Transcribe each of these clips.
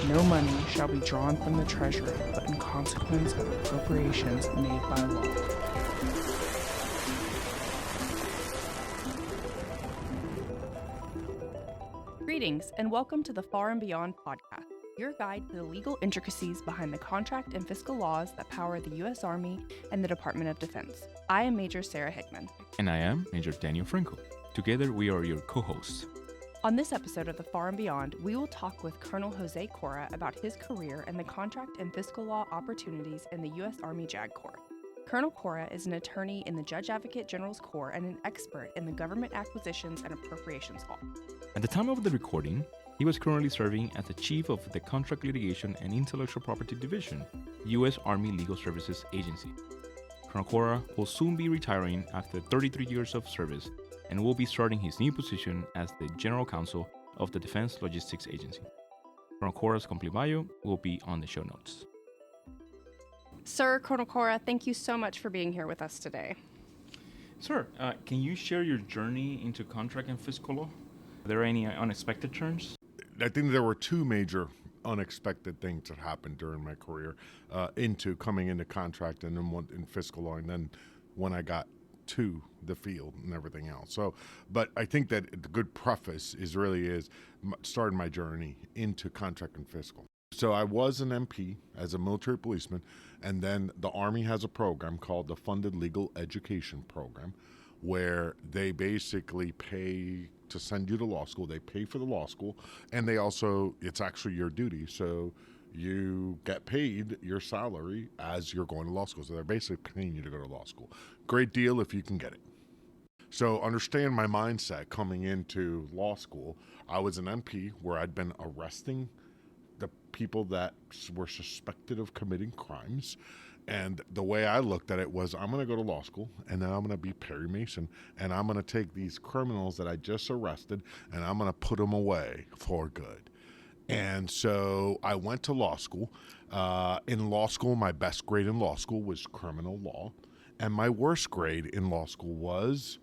no money shall be drawn from the treasury, but in consequence of appropriations made by law. Greetings, and welcome to the Far and Beyond podcast, your guide to the legal intricacies behind the contract and fiscal laws that power the U.S. Army and the Department of Defense. I am Major Sarah Hickman. And I am Major Daniel Franco. Together, we are your co-hosts. On this episode of the Far and Beyond, we will talk with Colonel José Cora about his career and the contract and fiscal law opportunities in the U.S. Army JAG Corps. Colonel Cora is an attorney in the Judge Advocate General's Corps and an expert in the government acquisitions and appropriations law. At the time of the recording, he was currently serving as the Chief of the Contract Litigation and Intellectual Property Division, U.S. Army Legal Services Agency. Colonel Cora will soon be retiring after 33 years of service and will be starting his new position as the General Counsel of the Defense Logistics Agency. Colonel Cora's complete bio will be on the show notes. Sir, Colonel Cora, thank you so much for being here with us today. Sir, can you share your journey into contract and fiscal law? Are there any unexpected turns? I think there were two major unexpected things that happened during my career coming into contract and then one in fiscal law, and then when I got to the field and everything else. So, but I think that the good preface is starting my journey into contract and fiscal. So I was an MP as a military policeman, and then the Army has a program called the Funded Legal Education Program, where they basically pay to send you to law school. They pay for the law school, and it's actually your duty. So you get paid your salary as you're going to law school. So they're basically paying you to go to law school. Great deal if you can get it. So understand my mindset coming into law school. I was an MP where I'd been arresting the people that were suspected of committing crimes. And the way I looked at it was, I'm going to go to law school, and then I'm going to be Perry Mason, and I'm going to take these criminals that I just arrested, and I'm going to put them away for good. And so I went to law school. In law school, my best grade in law school was criminal law, and my worst grade in law school was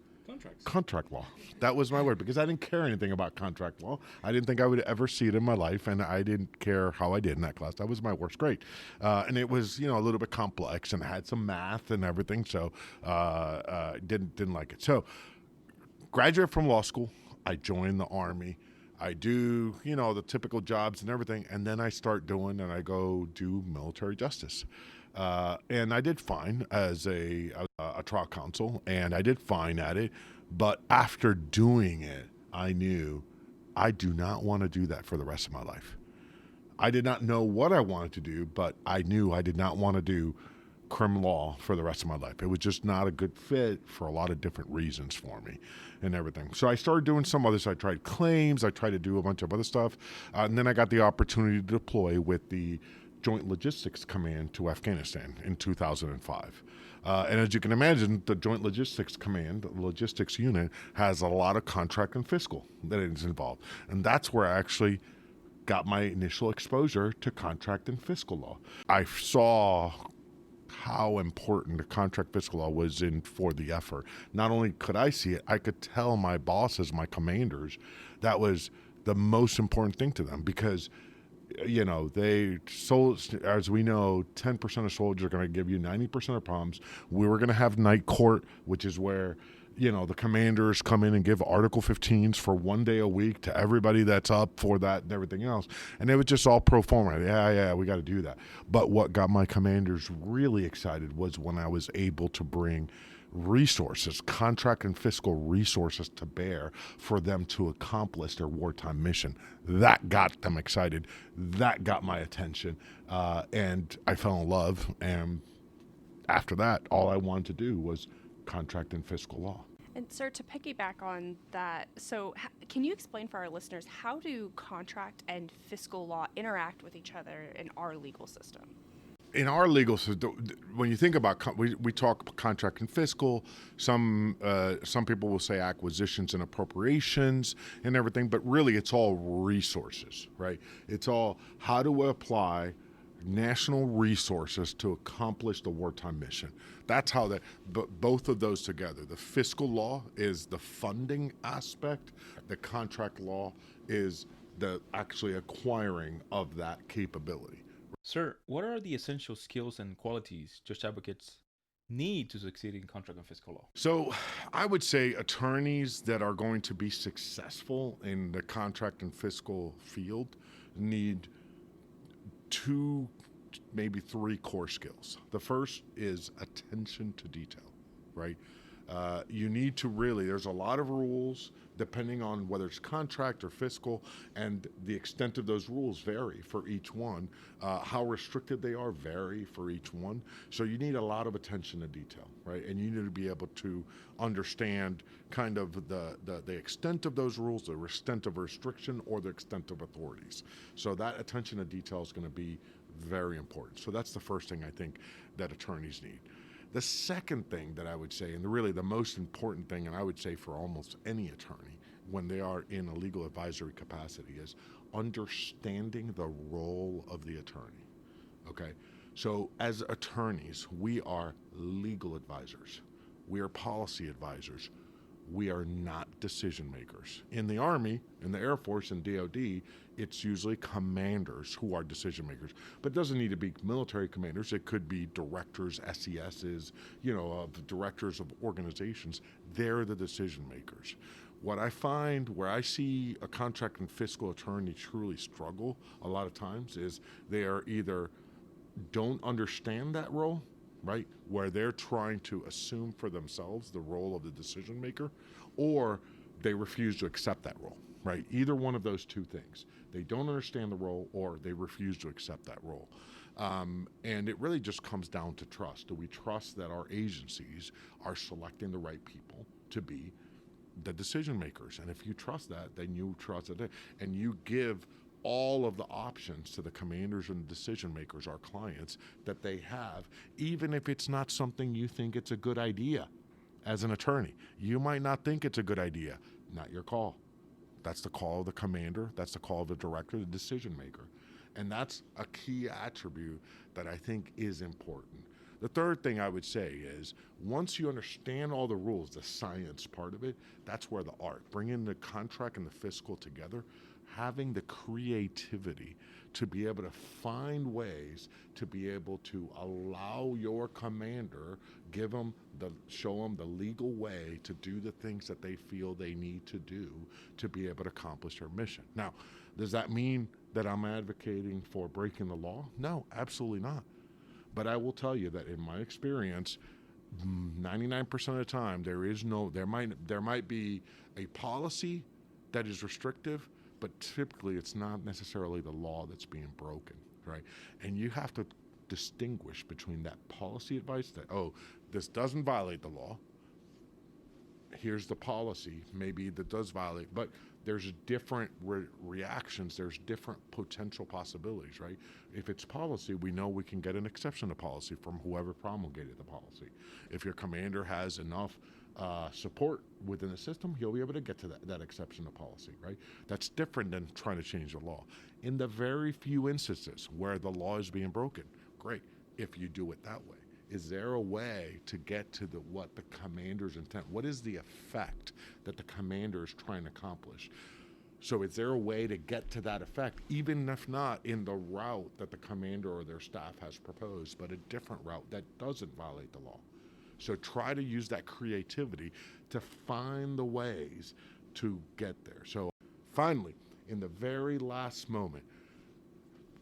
contract law. That was my word, because I didn't care anything about contract law. I didn't think I would ever see it in my life, and I didn't care how I did in that class. That was my worst grade. And it was, a little bit complex and had some math and everything, so didn't like it. So graduate from law school, I joined the Army. I do, the typical jobs and everything, and then I go do military justice. And I did fine as a trial counsel, and I did fine at it. But after doing it, I knew I do not want to do that for the rest of my life. I did not know what I wanted to do, but I knew I did not want to do crim law for the rest of my life. It was just not a good fit for a lot of different reasons for me and everything. So I started doing some others. I tried claims. I tried to do a bunch of other stuff. And then I got the opportunity to deploy with the Joint Logistics Command to Afghanistan in 2005. And as you can imagine, the Joint Logistics Command, the logistics unit, has a lot of contract and fiscal that is involved. And that's where I actually got my initial exposure to contract and fiscal law. I saw how important the contract fiscal law was for the effort. Not only could I see it, I could tell my bosses, my commanders, that was the most important thing to them, because as we know, 10% of soldiers are going to give you 90% of problems. We were going to have night court, which is where, the commanders come in and give Article 15s for one day a week to everybody that's up for that and everything else. And it was just all pro forma. Yeah, we got to do that. But what got my commanders really excited was when I was able to bring resources, contract and fiscal resources to bear for them to accomplish their wartime mission. That got them excited. That got my attention. And I fell in love. And after that, all I wanted to do was contract and fiscal law. And sir, to piggyback on that, so can you explain for our listeners, how do contract and fiscal law interact with each other in our legal system? In our legal system, when you think about, we talk contract and fiscal, some people will say acquisitions and appropriations and everything, but really it's all resources, right? It's all how do we apply national resources to accomplish the wartime mission. That's how both of those together. The fiscal law is the funding aspect. The contract law is the actually acquiring of that capability. Sir, what are the essential skills and qualities judge advocates need to succeed in contract and fiscal law? So I would say attorneys that are going to be successful in the contract and fiscal field need two, maybe three core skills. The first is attention to detail, right? You need to really, there's a lot of rules depending on whether it's contract or fiscal, and the extent of those rules vary for each one. How restricted they are vary for each one. So you need a lot of attention to detail, right? And you need to be able to understand kind of the extent of those rules, the extent of restriction, or the extent of authorities. So that attention to detail is going to be very important. So that's the first thing I think that attorneys need. The second thing that I would say, and really the most important thing, and I would say for almost any attorney when they are in a legal advisory capacity, is understanding the role of the attorney, okay? So as attorneys, we are legal advisors. We are policy advisors. We are not decision makers. In the Army, in the Air Force, and DOD, it's usually commanders who are decision makers. But it doesn't need to be military commanders. It could be directors, SESs, directors of organizations. They're the decision makers. What I find where I see a contract and fiscal attorney truly struggle a lot of times is they are either don't understand that role, right? Where they're trying to assume for themselves the role of the decision maker, or they refuse to accept that role, right? Either one of those two things. They don't understand the role, or they refuse to accept that role. And it really just comes down to trust. Do we trust that our agencies are selecting the right people to be the decision makers? And if you trust that, then you trust it, and you give all of the options to the commanders and decision makers, our clients, that they have, even if it's not something you think it's a good idea as an attorney. You might not think it's a good idea. Not your call. That's the call of the commander. That's the call of the director, the decision maker. And that's a key attribute that I think is important. The third thing I would say is once you understand all the rules, the science part of it, that's where the art, bringing the contract and the fiscal together, having the creativity to be able to find ways to be able to allow your commander, show them the legal way to do the things that they feel they need to do to be able to accomplish their mission. Now, does that mean that I'm advocating for breaking the law? No, absolutely not. But I will tell you that in my experience, 99% of the time, there might be a policy that is restrictive, but typically it's not necessarily the law that's being broken, right? And you have to distinguish between that policy advice that, this doesn't violate the law. Here's the policy, maybe that does violate, but there's different reactions, there's different potential possibilities, right? If it's policy, we know we can get an exception to policy from whoever promulgated the policy. If your commander has enough support within the system, he'll be able to get to that exception to policy, right? That's different than trying to change the law. In the very few instances where the law is being broken, great, if you do it that way. Is there a way to get to what the commander's intent? What is the effect that the commander is trying to accomplish? So is there a way to get to that effect, even if not in the route that the commander or their staff has proposed, but a different route that doesn't violate the law? So try to use that creativity to find the ways to get there. So finally, in the very last moment,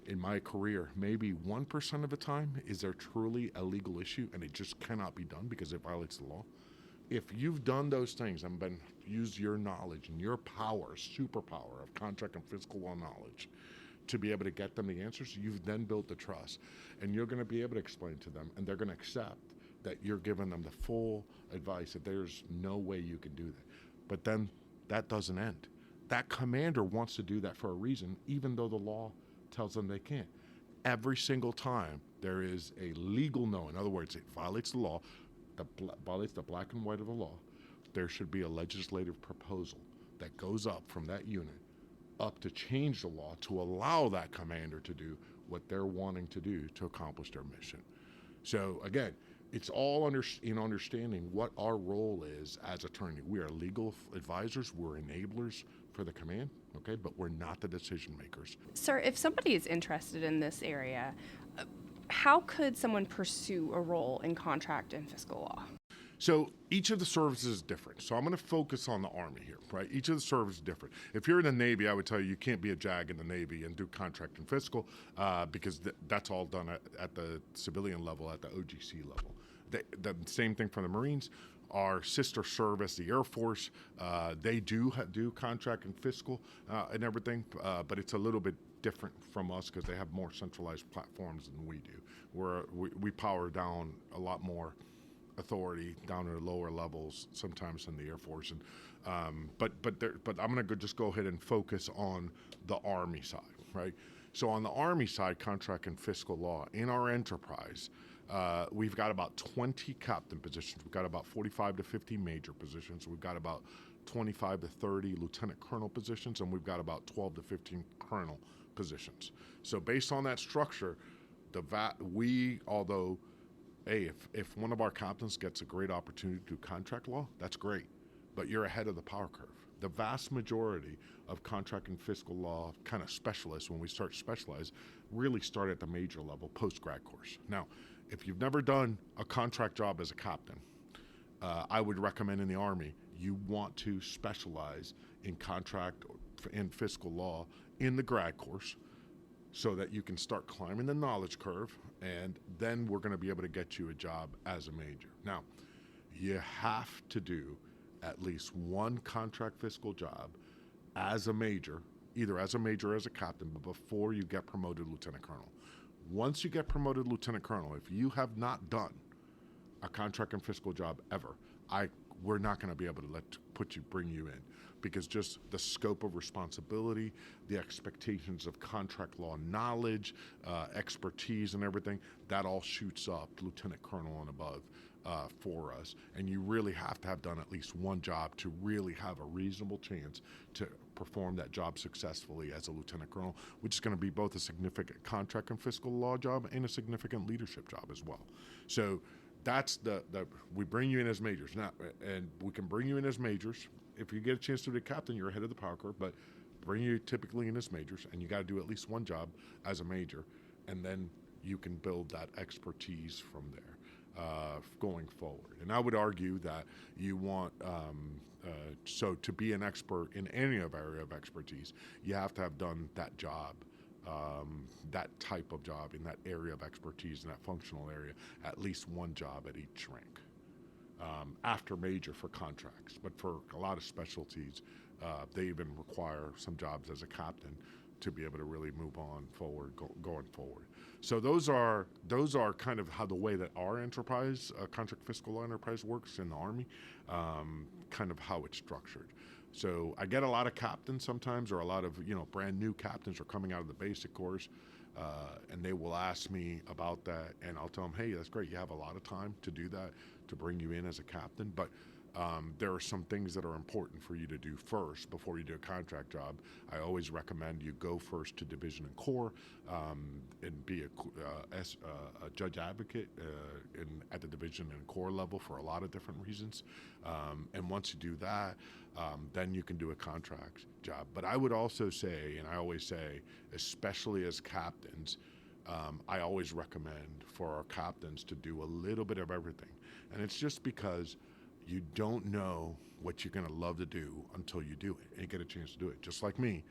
in my career, maybe 1% of the time is there truly a legal issue and it just cannot be done because it violates the law. If you've done those things and used your knowledge and your power, superpower of contract and fiscal law knowledge to be able to get them the answers, you've then built the trust. And you're going to be able to explain to them, and they're going to accept that you're giving them the full advice that there's no way you can do that. But then that doesn't end. That commander wants to do that for a reason, even though the law tells them they can't. Every single time there is a legal no, in other words, it violates the law, violates the black and white of the law, there should be a legislative proposal that goes up from that unit up to change the law to allow that commander to do what they're wanting to do to accomplish their mission. So again, it's all in understanding what our role is as attorney. We are legal advisors, we're enablers for the command, okay, but we're not the decision makers. Sir, if somebody is interested in this area, how could someone pursue a role in contract and fiscal law? So each of the services is different. So I'm going to focus on the Army here, right? Each of the services is different. If you're in the Navy, I would tell you you can't be a JAG in the Navy and do contract and fiscal because that's all done at the civilian level, at the OGC level. The same thing for the Marines. Our sister service, the Air Force, they do contract and fiscal and everything, but it's a little bit different from us because they have more centralized platforms than we do. We power down a lot more authority down to the lower levels sometimes in the Air Force, and but I'm going to just go ahead and focus on the Army side, right? So on the Army side, contract and fiscal law in our enterprise, we've got about 20 captain positions. We've got about 45 to 50 major positions. We've got about 25 to 30 lieutenant colonel positions, and we've got about 12 to 15 colonel positions. So based on that structure, although hey, if one of our captains gets a great opportunity to do contract law, that's great, but you're ahead of the power curve. The vast majority of contract and fiscal law kind of specialists, when we start to specialize, really start at the major level, post-grad course. Now, if you've never done a contract job as a captain, I would recommend in the Army, you want to specialize in contract and fiscal law in the grad course, so that you can start climbing the knowledge curve, and then we're going to be able to get you a job as a major. Now, you have to do at least one contract fiscal job as a major, either as a major or as a captain, but before you get promoted lieutenant colonel. Once you get promoted lieutenant colonel, if you have not done a contract and fiscal job ever, we're not going to be able to bring you in, because just the scope of responsibility, the expectations of contract law knowledge, expertise and everything, that all shoots up lieutenant colonel and above for us. And you really have to have done at least one job to really have a reasonable chance to perform that job successfully as a lieutenant colonel, which is going to be both a significant contract and fiscal law job and a significant leadership job as well. So that's we bring you in as majors now, and we can bring you in as majors. If you get a chance to be a captain, you're ahead of the power curve, but bring you typically in as majors, and you got to do at least one job as a major, and then you can build that expertise from there going forward. And I would argue that you want, so to be an expert in any area of expertise, you have to have done that job, that type of job in that area of expertise, in that functional area, at least one job at each rank. After major for contracts, but for a lot of specialties, they even require some jobs as a captain to be able to really move on forward, going forward. So those are kind of how the way that our enterprise, contract fiscal law enterprise, works in the Army, kind of how it's structured. So I get a lot of captains sometimes, or a lot of brand new captains are coming out of the basic course, and they will ask me about that, and I'll tell them, hey, that's great, you have a lot of time to do that, to bring you in as a captain, but there are some things that are important for you to do first before you do a contract job. I always recommend you go first to division and corps, and be a judge advocate at the division and corps level for a lot of different reasons. And once you do that, then you can do a contract job. But I would also say, and I always say, especially as captains, I always recommend for our captains to do a little bit of everything. And it's just because you don't know what you're going to love to do until you do it and get a chance to do it. Just like me,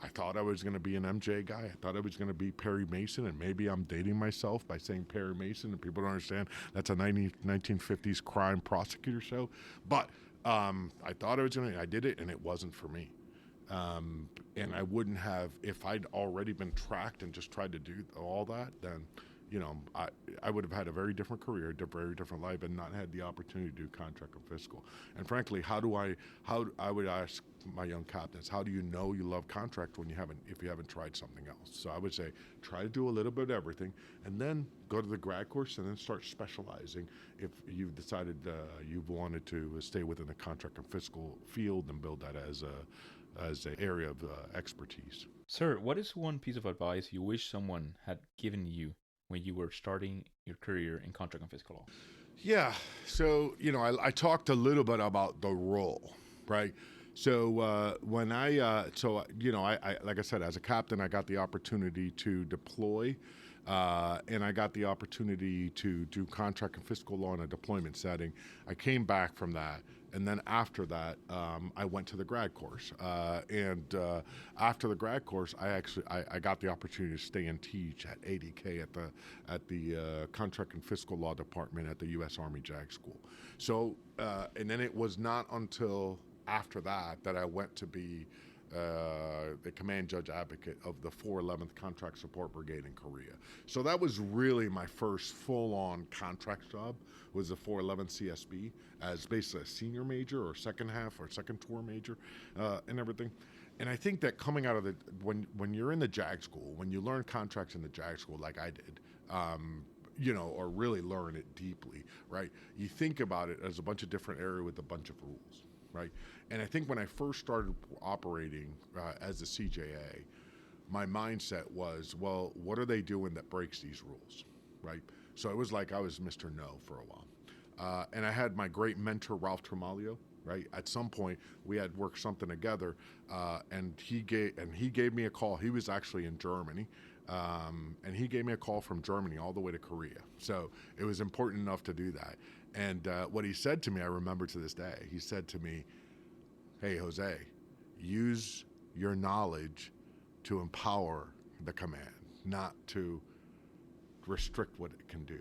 I thought I was going to be an MJ guy. I thought I was going to be Perry Mason, and maybe I'm dating myself by saying Perry Mason, and people don't understand that's a 1950s crime prosecutor show. But I thought I did it, and it wasn't for me. And I wouldn't have, if I'd already been tracked and just tried to do all that, then I would have had a very different career, a very different life, and not had the opportunity to do contract and fiscal. And frankly, I would ask my young captains, how do you know you love contract if you haven't tried something else? So I would say, try to do a little bit of everything, and then go to the grad course, and then start specializing if you've decided you've wanted to stay within the contract and fiscal field and build that as an area of expertise. Sir, what is one piece of advice you wish someone had given you when you were starting your career in contract and fiscal law? Yeah. So, I talked a little bit about the role, right? So when I like I said, as a captain, I got the opportunity to deploy, and I got the opportunity to do contract and fiscal law in a deployment setting. I came back from that, and then after that, I went to the grad course. And after the grad course, I got the opportunity to stay and teach at ADK at the contract and fiscal law department at the U.S. Army JAG School. So and then it was not until after that I went to be the command judge advocate of the 411th Contract Support Brigade in Korea. So that was really my first full-on contract job, was the 411 CSB as basically a senior major or second half or second tour major and everything. And I think that coming out of when you're in the JAG school, when you learn contracts in the JAG school like I did, or really learn it deeply, right? You think about it as a bunch of different areas with a bunch of rules, right? And I think when I first started operating as a CJA, my mindset was, well, what are they doing that breaks these rules, right? So it was like I was Mr. No for a while. And I had my great mentor, Ralph Tremalio, right? At some point, we had worked something together, and he gave me a call. He was actually in Germany, and he gave me a call from Germany all the way to Korea. So it was important enough to do that. And what he said to me, I remember to this day, he said to me, hey, Jose, use your knowledge to empower the command, not to restrict what it can do,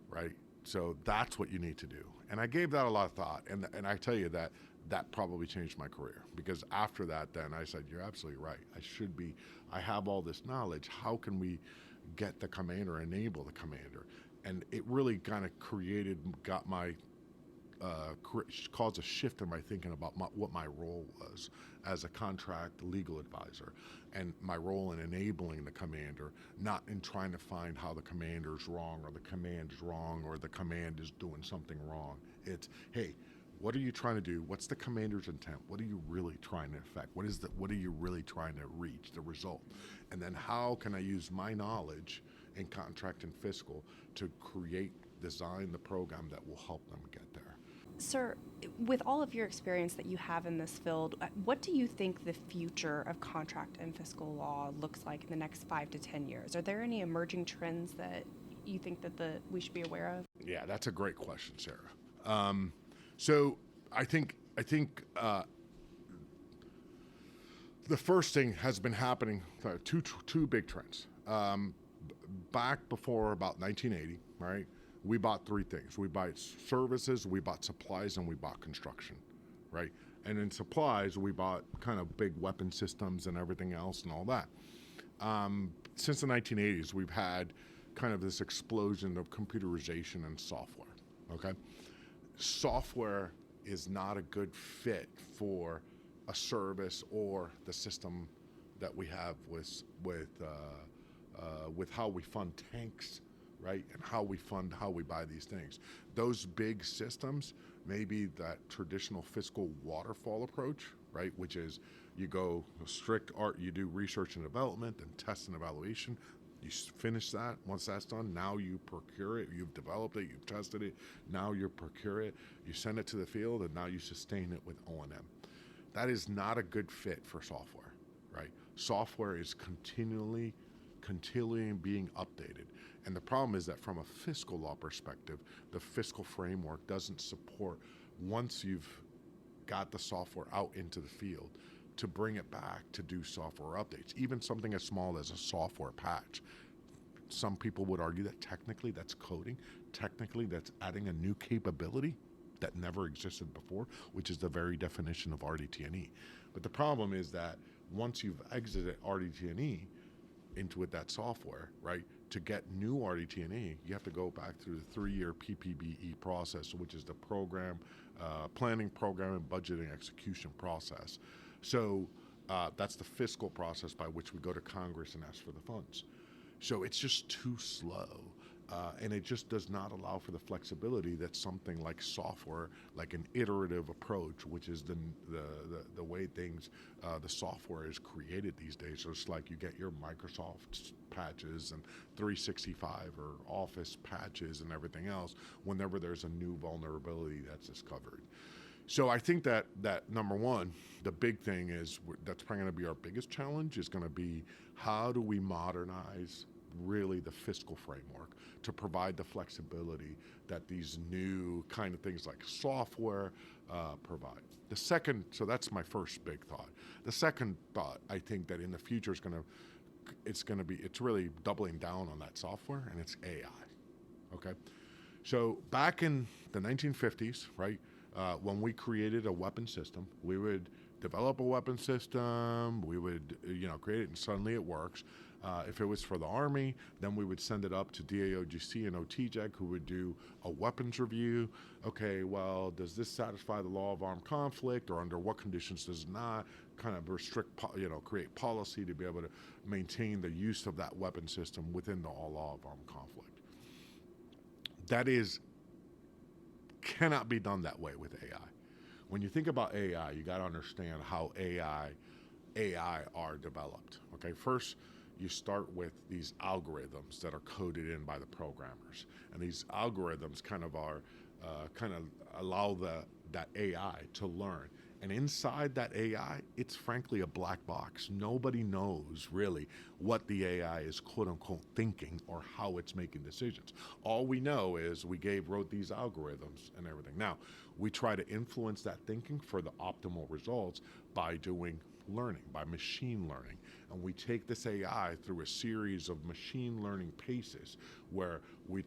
right? So that's what you need to do. And I gave that a lot of thought. And I tell you that probably changed my career, because after that, then I said, you're absolutely right. I have all this knowledge. How can we get the commander, enable the commander? And it really kind of caused a shift in my thinking about what my role was as a contract legal advisor, and my role in enabling the commander, not in trying to find how the commander's wrong or the command is wrong or the command is doing something wrong. It's, hey, what are you trying to do? What's the commander's intent? What are you really trying to affect? What are you really trying to reach, the result? And then how can I use my knowledge in contract and fiscal to design the program that will help them get there? Sir, with all of your experience that you have in this field, what do you think the future of contract and fiscal law looks like in the next 5 to 10 years? Are there any emerging trends that you think that we should be aware of? Yeah, that's a great question, Sarah. So I think the first thing has been happening, two big trends. Back before about 1980, right? We bought three things. We bought services, we bought supplies, and we bought construction, right? And in supplies, we bought kind of big weapon systems and everything else and all that. Since the 1980s, we've had kind of this explosion of computerization and software, okay? Software is not a good fit for a service or the system that we have with how we fund tanks, right? And how we buy these things. Those big systems, maybe that traditional fiscal waterfall approach, right? Which is you go strict art, you do research and development and test and evaluation. You finish that. Once that's done, now you procure it. You've developed it, you've tested it. Now you procure it, you send it to the field, and now you sustain it with O&M. That is not a good fit for software, right? Software is continually being updated. And the problem is that from a fiscal law perspective, the fiscal framework doesn't support, once you've got the software out into the field, to bring it back to do software updates, even something as small as a software patch. Some people would argue that technically that's coding, technically that's adding a new capability that never existed before, which is the very definition of RDT&E. But the problem is that once you've exited RDT&E into that software, right, to get new RDT&E, you have to go back through the 3-year PPBE process, which is the program, planning, program, and budgeting execution process. So that's the fiscal process by which we go to Congress and ask for the funds. So it's just too slow. And it just does not allow for the flexibility that something like software, like an iterative approach, which is the way things, the software is created these days. So it's like you get your Microsoft patches and 365 or Office patches and everything else whenever there's a new vulnerability that's discovered. So I think that number one, the big thing is that's probably going to be our biggest challenge is going to be how do we modernize really the fiscal framework to provide the flexibility that these new kind of things like software provide. The second, so that's my first big thought. The second thought, I think that in the future it's really doubling down on that software, and it's AI. Okay, so back in the 1950s, right, when we created a weapon system, we would develop a weapon system, we would create it, and suddenly it works. If it was for the Army, then we would send it up to DAOGC and OTJEC, who would do a weapons review. Okay, well, does this satisfy the law of armed conflict, or under what conditions does it not? Kind of restrict, create policy to be able to maintain the use of that weapon system within the law of armed conflict. That cannot be done that way with AI. When you think about AI, you got to understand how AI are developed. Okay, first, you start with these algorithms that are coded in by the programmers, and these algorithms kind of allow that AI to learn. And inside that AI, it's frankly a black box. Nobody knows really what the AI is quote unquote thinking or how it's making decisions. All we know is we wrote these algorithms and everything. Now, we try to influence that thinking for the optimal results by doing learning, by machine learning. And we take this AI through a series of machine learning paces where we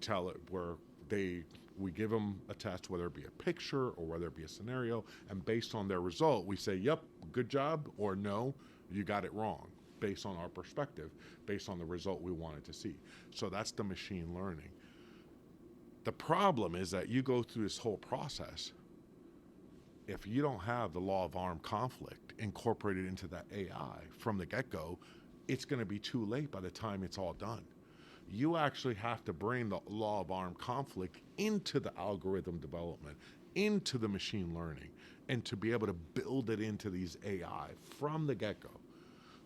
give them a test, whether it be a picture or whether it be a scenario, and based on their result, we say, yep, good job, or no, you got it wrong, based on our perspective, based on the result we wanted to see. So that's the machine learning. The problem is that you go through this whole process, if you don't have the law of armed conflict incorporated into that AI from the get-go, it's going to be too late by the time it's all done. You actually have to bring the law of armed conflict into the algorithm development, into the machine learning, and to be able to build it into these AI from the get-go.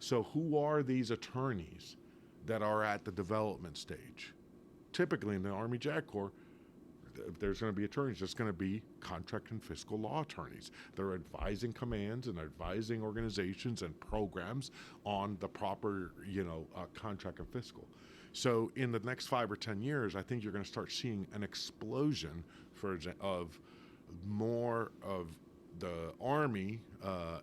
So who are these attorneys that are at the development stage? Typically in the Army JAG Corps, if there's going to be attorneys, there's going to be contract and fiscal law attorneys. They're advising commands and advising organizations and programs on the proper, contract and fiscal. So in the next 5 or 10 years, I think you're going to start seeing an explosion, of more of the Army,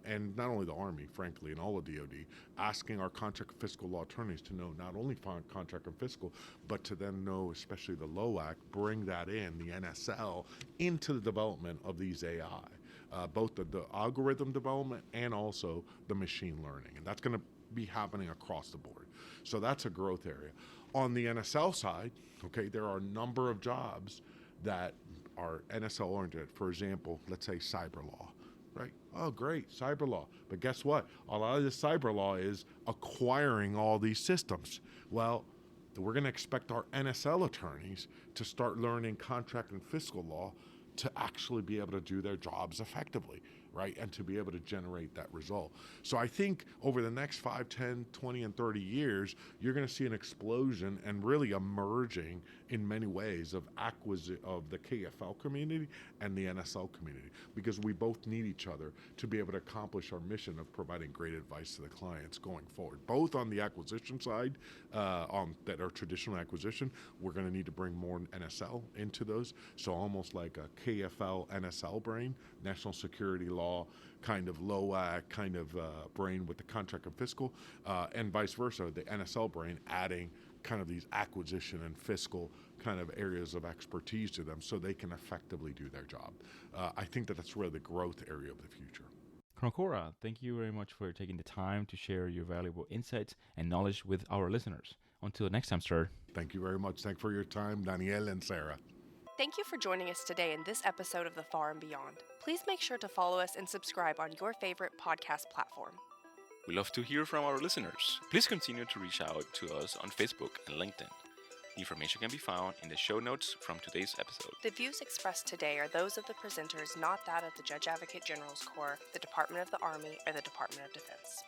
and not only the Army, frankly, and all of DOD, asking our contract and fiscal law attorneys to know not only contract and fiscal, but to then know, especially the LOAC, bring that in, the NSL, into the development of these AI, both the algorithm development and also the machine learning. And that's going to be happening across the board. So that's a growth area. On the NSL side, okay, there are a number of jobs that are NSL oriented. For example, let's say cyber law, right? Oh, great, cyber law. But guess what? A lot of this cyber law is acquiring all these systems. Well, we're going to expect our NSL attorneys to start learning contract and fiscal law to actually be able to do their jobs effectively, right? And to be able to generate that result. So I think over the next 5, 10, 20, and 30 years, you're going to see an explosion and really emerging in many ways of the KFL community and the NSL community, because we both need each other to be able to accomplish our mission of providing great advice to the clients going forward. Both on the acquisition side, that are traditional acquisition, we're going to need to bring more NSL into those. So almost like a KFL NSL brain, national security law, kind of LOAC kind of brain with the contract and fiscal, and vice versa, the NSL brain adding kind of these acquisition and fiscal kind of areas of expertise to them so they can effectively do their job. I think that's really the growth area of the future. Colonel Cora, thank you very much for taking the time to share your valuable insights and knowledge with our listeners. Until next time, sir. Thank you very much. Thanks for your time, Danielle and Sarah. Thank you for joining us today in this episode of The Far and Beyond. Please make sure to follow us and subscribe on your favorite podcast platform. We love to hear from our listeners. Please continue to reach out to us on Facebook and LinkedIn. The information can be found in the show notes from today's episode. The views expressed today are those of the presenters, not that of the Judge Advocate General's Corps, the Department of the Army, or the Department of Defense.